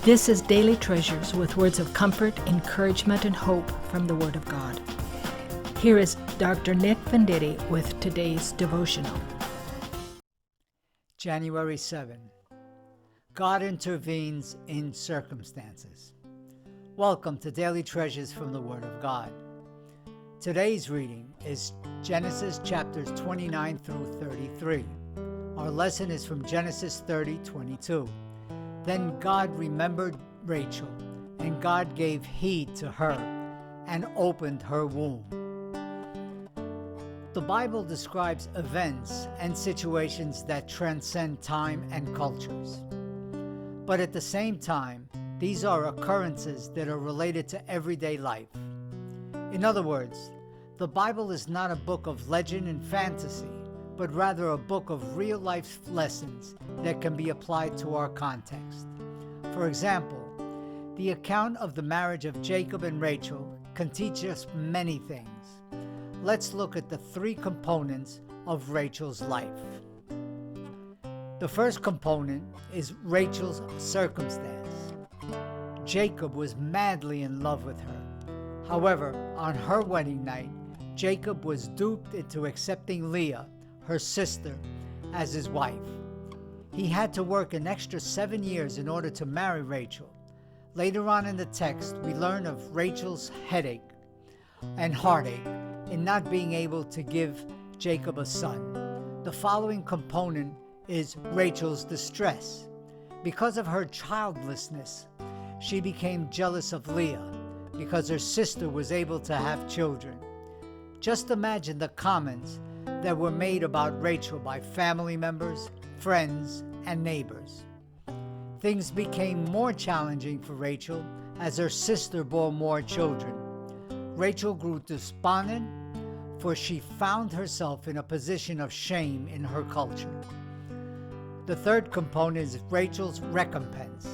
This is Daily Treasures with words of comfort, encouragement, and hope from the Word of God. Here is Dr. Nick Venditti with today's devotional. January 7. God intervenes in circumstances. Welcome to Daily Treasures from the Word of God. Today's reading is Genesis chapters 29 through 33. Our lesson is from Genesis 30:22. Then God remembered Rachel, and God gave heed to her and opened her womb. The Bible describes events and situations that transcend time and cultures. But at the same time, these are occurrences that are related to everyday life. In other words, the Bible is not a book of legend and fantasy, but rather a book of real-life lessons that can be applied to our context. For example, the account of the marriage of Jacob and Rachel can teach us many things. Let's look at the three components of Rachel's life. The first component is Rachel's circumstance. Jacob was madly in love with her. However, on her wedding night, Jacob was duped into accepting Leah, her sister, as his wife. He had to work an extra 7 years in order to marry Rachel. Later on in the text, we learn of Rachel's headache and heartache in not being able to give Jacob a son. The following component is Rachel's distress. Because of her childlessness, she became jealous of Leah because her sister was able to have children. Just imagine the comments that were made about Rachel by family members, friends, and neighbors. Things became more challenging for Rachel as her sister bore more children. Rachel grew despondent, for she found herself in a position of shame in her culture. The third component is Rachel's recompense.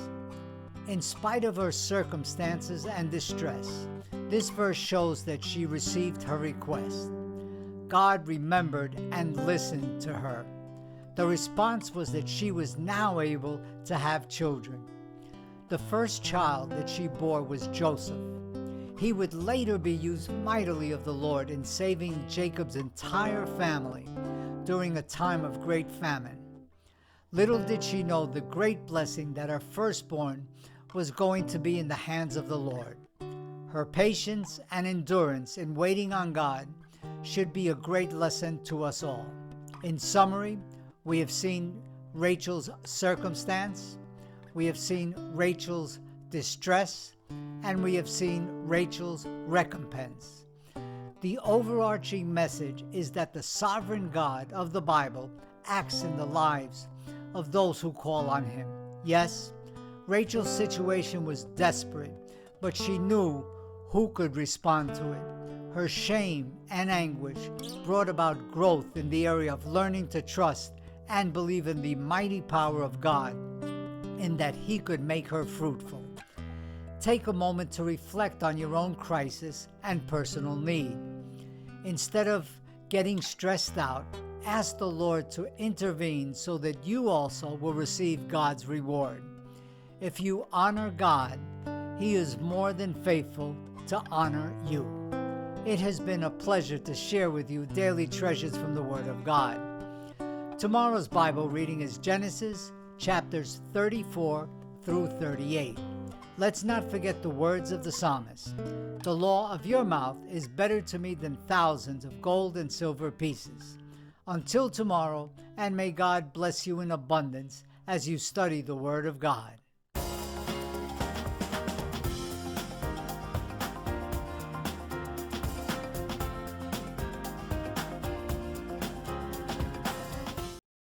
In spite of her circumstances and distress, this verse shows that she received her request. God remembered and listened to her. The response was that she was now able to have children. The first child that she bore was Joseph. He would later be used mightily of the Lord in saving Jacob's entire family during a time of great famine. Little did she know the great blessing that her firstborn was going to be in the hands of the Lord. Her patience and endurance in waiting on God should be a great lesson to us all. In summary, we have seen Rachel's circumstance, we have seen Rachel's distress, and we have seen Rachel's recompense. The overarching message is that the sovereign God of the Bible acts in the lives of those who call on Him. Yes, Rachel's situation was desperate, but she knew who could respond to it. Her shame and anguish brought about growth in the area of learning to trust and believe in the mighty power of God, in that He could make her fruitful. Take a moment to reflect on your own crisis and personal need. Instead of getting stressed out, ask the Lord to intervene so that you also will receive God's reward. If you honor God, He is more than faithful to honor you. It has been a pleasure to share with you daily treasures from the Word of God. Tomorrow's Bible reading is Genesis chapters 34 through 38. Let's not forget the words of the psalmist. The law of your mouth is better to me than thousands of gold and silver pieces. Until tomorrow, and may God bless you in abundance as you study the Word of God.